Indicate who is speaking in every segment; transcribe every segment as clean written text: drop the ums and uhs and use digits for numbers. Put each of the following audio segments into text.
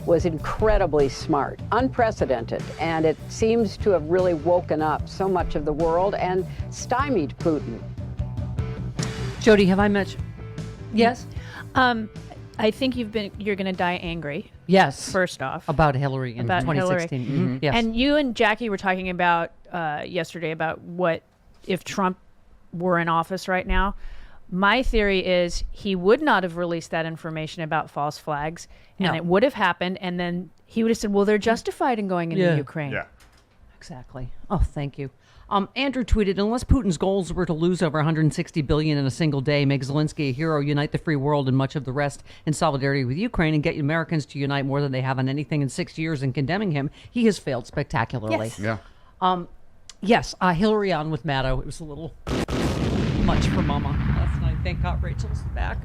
Speaker 1: was incredibly smart, unprecedented, and it seems to have really woken up so much of the world and stymied Putin.
Speaker 2: Jody, have I met? Yes.
Speaker 3: I think you're going to die angry.
Speaker 2: Yes.
Speaker 3: First off,
Speaker 2: about Hillary in 2016. Mm-hmm. Yes.
Speaker 3: And you and Jackie were talking about yesterday about what if Trump were in office right now. My theory is he would not have released that information about false flags, and it would have happened, and then he would have said, well, they're justified in going into Ukraine.
Speaker 4: Yeah.
Speaker 2: Exactly. Oh, thank you. Andrew tweeted, unless Putin's goals were to lose over $160 billion in a single day, make Zelensky a hero, unite the free world and much of the rest in solidarity with Ukraine, and get Americans to unite more than they have on anything in 6 years in condemning him, he has failed spectacularly.
Speaker 3: Yes.
Speaker 4: Yeah.
Speaker 2: Yes, Hillary on with Maddow. It was a little much for Mama last night. Thank God Rachel's back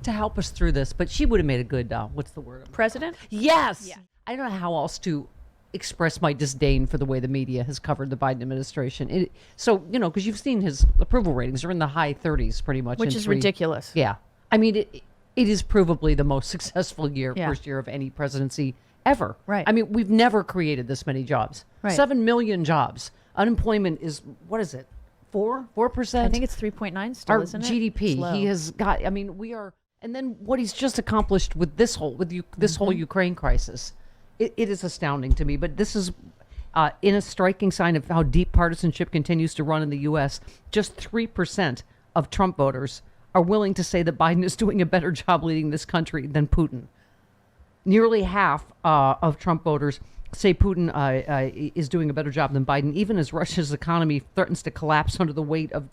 Speaker 2: to help us through this. But she would have made a good, what's the word?
Speaker 3: President?
Speaker 2: Yes.
Speaker 3: Yeah.
Speaker 2: I don't know how else to express my disdain for the way the media has covered the Biden administration. Because you've seen his approval ratings are in the high 30s pretty much.
Speaker 3: Which is ridiculous.
Speaker 2: Yeah. I mean, it is provably the most successful first year of any presidency ever.
Speaker 3: Right.
Speaker 2: I mean, we've never created this many jobs.
Speaker 3: Right.
Speaker 2: 7 million jobs. Unemployment is, what is it? 4%?
Speaker 3: I think it's 3.9 still,
Speaker 2: Our
Speaker 3: isn't it?
Speaker 2: GDP.
Speaker 3: Slow.
Speaker 2: He has got, I mean, we are, and then what he's just accomplished with this whole Ukraine crisis. It is astounding to me, but this is in a striking sign of how deep partisanship continues to run in the U.S. Just 3% of Trump voters are willing to say that Biden is doing a better job leading this country than Putin. Nearly half of Trump voters say Putin is doing a better job than Biden, even as Russia's economy threatens to collapse under the weight of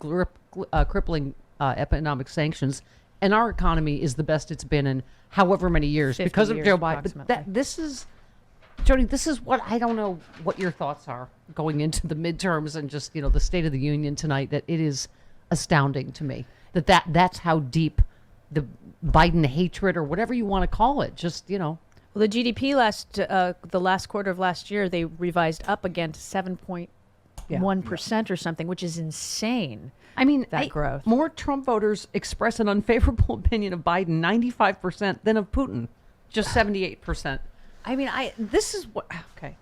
Speaker 2: crippling economic sanctions. And our economy is the best it's been in however many years because of Joe Biden. But this is... Jody, this is what I don't know what your thoughts are going into the midterms and just, the State of the Union tonight, that it is astounding to me that's how deep the Biden hatred or whatever you want to call it, just,
Speaker 3: Well, the GDP the last quarter of last year, they revised up again to 7.1% or something, which is insane.
Speaker 2: I mean,
Speaker 3: that growth.
Speaker 2: More Trump voters express an unfavorable opinion of Biden, 95%, than of Putin, just 78%. I mean, this is what, okay.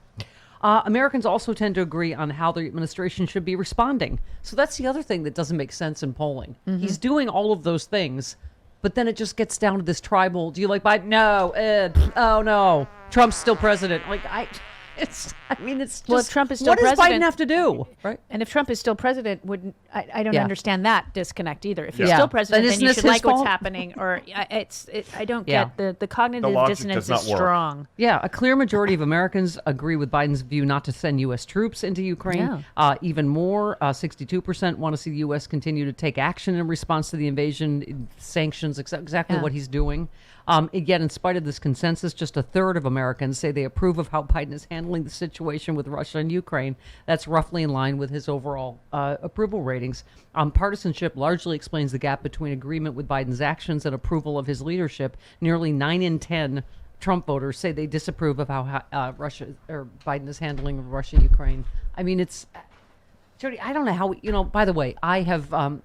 Speaker 2: Americans also tend to agree on how the administration should be responding. So that's the other thing that doesn't make sense in polling. Mm-hmm. He's doing all of those things, but then it just gets down to this tribal, do you like Biden? No. Oh, no. Trump's still president. It's just,
Speaker 3: well, if Trump is still
Speaker 2: what
Speaker 3: president,
Speaker 2: does Biden have to do? Right.
Speaker 3: And if Trump is still president, I don't understand that disconnect either. If he's
Speaker 2: Yeah.
Speaker 3: still president, then you should like
Speaker 2: fault?
Speaker 3: what's happening. Or I don't
Speaker 2: Yeah.
Speaker 3: get the cognitive
Speaker 4: logic
Speaker 3: dissonance
Speaker 4: does not
Speaker 3: is
Speaker 4: work.
Speaker 3: strong.
Speaker 2: Yeah, a clear majority of Americans agree with Biden's view not to send U.S. troops into Ukraine. Even more, 62% want to see the U.S. continue to take action in response to the invasion, sanctions, exactly what he's doing. Yet, in spite of this consensus, just a third of Americans say they approve of how Biden is handling the situation with Russia and Ukraine. That's roughly in line with his overall approval ratings. Partisanship largely explains the gap between agreement with Biden's actions and approval of his leadership. Nearly 9 in 10 Trump voters say they disapprove of how Biden is handling Russia and Ukraine. I mean, it's... Jody, I don't know how... by the way, I have...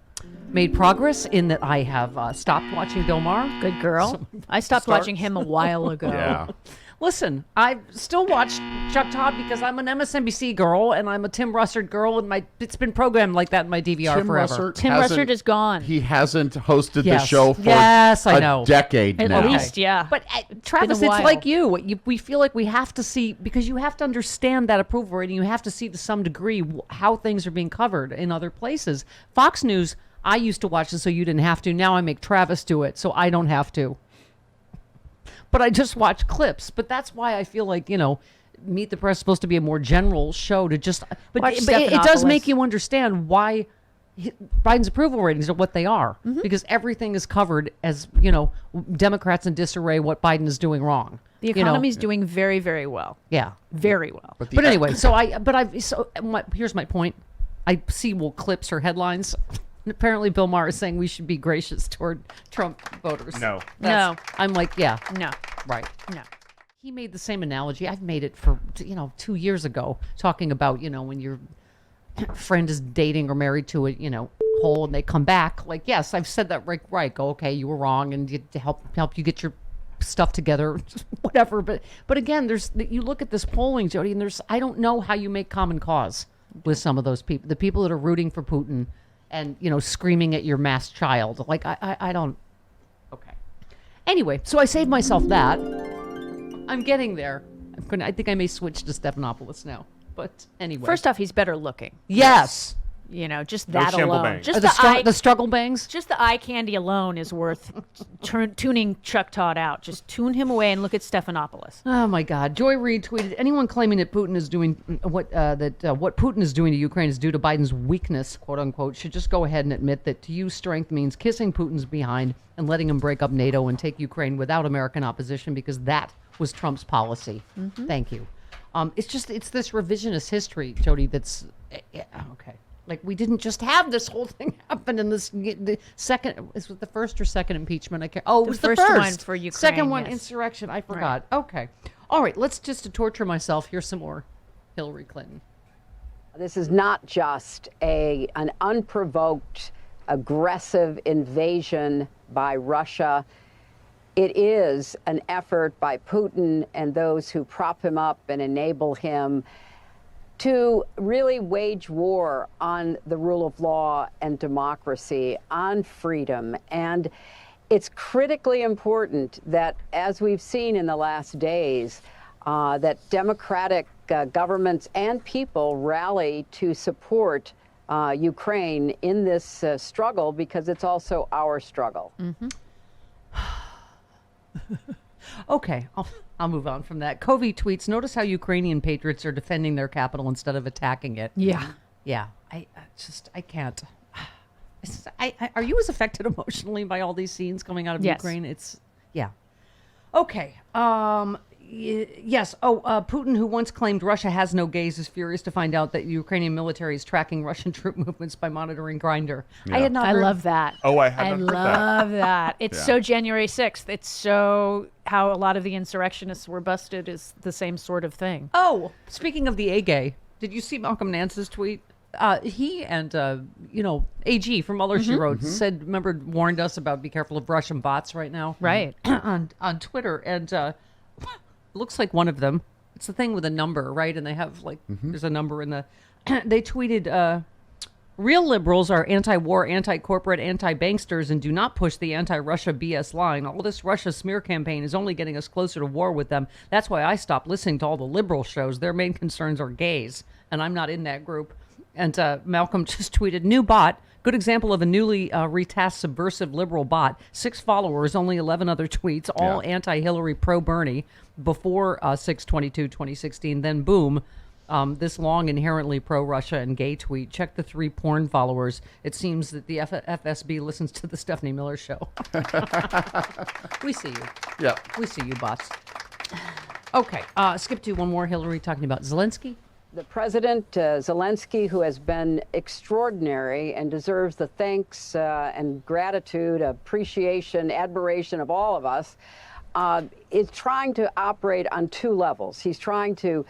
Speaker 2: made progress in that I have stopped watching Bill Maher.
Speaker 3: Good girl. I stopped watching him a while ago.
Speaker 4: Yeah.
Speaker 2: Listen, I still watch Chuck Todd because I'm an MSNBC girl and I'm a Tim Russert girl, and it's been programmed like that in my DVR forever.
Speaker 3: Tim Russert is gone.
Speaker 4: He hasn't hosted the show for
Speaker 2: I know.
Speaker 4: a decade
Speaker 3: At
Speaker 4: now.
Speaker 3: least, yeah.
Speaker 2: But Travis,
Speaker 3: been a
Speaker 2: it's
Speaker 3: while.
Speaker 2: like we feel like we have to see, because you have to understand that approval rating. You have to see to some degree how things are being covered in other places. Fox News, I used to watch this so you didn't have to. Now I make Travis do it so I don't have to. But I just watch clips. But that's why I feel like, Meet the Press is supposed to be a more general show to just... But it does make you understand why Biden's approval ratings are what they are. Mm-hmm. Because everything is covered as, Democrats in disarray, what Biden is doing wrong.
Speaker 3: The economy is doing very, very well.
Speaker 2: Yeah.
Speaker 3: Very well.
Speaker 2: But anyway, here's my point. I see clips or headlines. Apparently, Bill Maher is saying we should be gracious toward Trump voters.
Speaker 4: No.
Speaker 2: I'm like, yeah.
Speaker 3: No.
Speaker 2: Right.
Speaker 3: No.
Speaker 2: He made the same analogy. I've made it for, 2 years ago, talking about, when your friend is dating or married to a, hole and they come back. Like, yes, I've said that right. Go, okay, you were wrong, and to help you get your stuff together, whatever. But again, you look at this polling, Jody, and I don't know how you make common cause with some of those people, the people that are rooting for Putin and, screaming at your masked child. Like, I don't. Okay. Anyway, so I saved myself that. I'm getting there. I think I may switch to Stephanopoulos now. But anyway.
Speaker 3: First off, he's better looking.
Speaker 2: Yes.
Speaker 3: Just
Speaker 5: No
Speaker 3: that
Speaker 5: shamble
Speaker 3: alone.
Speaker 5: bangs.
Speaker 3: Just
Speaker 2: The struggle bangs?
Speaker 3: just the eye candy alone is worth tuning Chuck Todd out. Just tune him away and look at Stephanopoulos.
Speaker 2: Oh my God! Joy Reid tweeted: "Anyone claiming that Putin is doing what Putin is doing to Ukraine is due to Biden's weakness, quote unquote, should just go ahead and admit that to use strength means kissing Putin's behind and letting him break up NATO and take Ukraine without American opposition, because that was Trump's policy." Thank you. It's this revisionist history, Jody. That's okay. Like, we didn't just have this whole thing happen in the second. Is it the first or second impeachment? I can't. Oh, it was the first
Speaker 3: one for Ukraine.
Speaker 2: Second one,
Speaker 3: yes.
Speaker 2: insurrection. I forgot. Right. Okay. All right. Let's just to torture myself. Here's some more Hillary Clinton.
Speaker 1: This is not just an unprovoked, aggressive invasion by Russia. It is an effort by Putin and those who prop him up and enable him to really wage war on the rule of law and democracy, on freedom. And it's critically important that, as we've seen in the last days, that democratic governments and people rally to support Ukraine in this struggle, because it's also our struggle.
Speaker 2: Okay, I'll move on from that. Covey tweets: "Notice how Ukrainian patriots are defending their capital instead of attacking it."
Speaker 3: Yeah.
Speaker 2: Yeah. I can't. Are you as affected emotionally by all these scenes coming out of
Speaker 3: Yes.
Speaker 2: Ukraine? Yeah. Okay. Yes. Putin, who once claimed Russia has no gays, is furious to find out that the Ukrainian military is tracking Russian troop movements by monitoring Grindr.
Speaker 4: Yeah.
Speaker 2: I had not.
Speaker 3: I
Speaker 2: heard-
Speaker 3: love that.
Speaker 5: Oh, I haven't heard that.
Speaker 3: love that. It's
Speaker 4: Yeah.
Speaker 3: so January 6th. It's so how a lot of the insurrectionists were busted is the same sort of thing.
Speaker 2: Oh, speaking of the A-gay, did you see Malcolm Nance's tweet? He and, AG from Mueller, she wrote, said, warned us about be careful of Russian bots right now.
Speaker 3: Right.
Speaker 2: on Twitter. And looks like one of them. It's the thing with a number, right? And they have, there's a number in the... They tweeted, real liberals are anti-war, anti-corporate, anti-banksters and do not push the anti-Russia BS line. All this Russia smear campaign is only getting us closer to war with them. That's why I stopped listening to all the liberal shows. Their main concerns are gays, and I'm not in that group. And Malcolm just tweeted, new bot, good example of a newly retasked subversive liberal bot. 6 followers, only 11 other tweets, all anti-Hillary, pro-Bernie, before 6/22/2016. Then boom, this long, inherently pro-Russia and gay tweet. Check the 3 porn followers. It seems that the FSB listens to the Stephanie Miller Show. We see you.
Speaker 4: Yeah.
Speaker 2: We see you, bots. Okay, skip to one more. Hillary talking about Zelensky.
Speaker 1: The President, Zelensky, who has been extraordinary and deserves the thanks and gratitude, appreciation, admiration of all of us, is trying to operate on 2 levels. He's trying to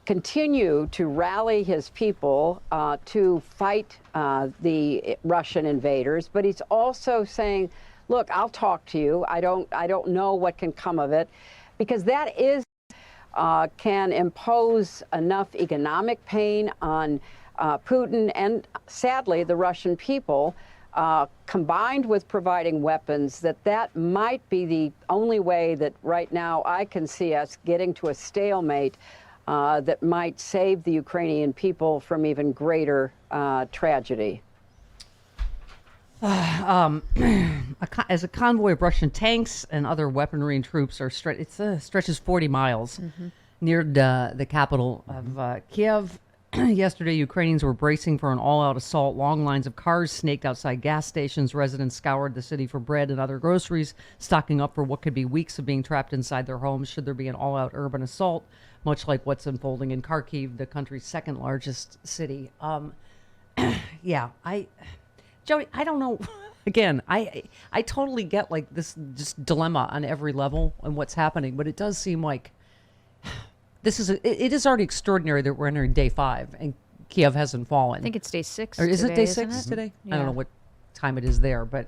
Speaker 1: continue to rally his people to fight the Russian invaders, but he's also saying, look, I'll talk to you. I don't know what can come of it, because that can impose enough economic pain on Putin and, sadly, the Russian people, combined with providing weapons, that might be the only way that right now I can see us getting to a stalemate that might save the Ukrainian people from even greater tragedy.
Speaker 2: As a convoy of Russian tanks and other weaponry and troops are stretches 40 miles near the capital of Kiev. Yesterday, Ukrainians were bracing for an all-out assault. Long lines of cars snaked outside gas stations. Residents scoured the city for bread and other groceries, stocking up for what could be weeks of being trapped inside their homes should there be an all-out urban assault, much like what's unfolding in Kharkiv, the country's second largest city. Jody, I don't know. Again, I totally get like this just dilemma on every level and what's happening, but it does seem like it is already extraordinary that we're entering day 5 and Kiev hasn't fallen.
Speaker 3: I think it's day 6.
Speaker 2: Or is
Speaker 3: today,
Speaker 2: it day
Speaker 3: isn't
Speaker 2: 6
Speaker 3: it?
Speaker 2: today?
Speaker 3: Yeah.
Speaker 2: I don't know what time it is there, but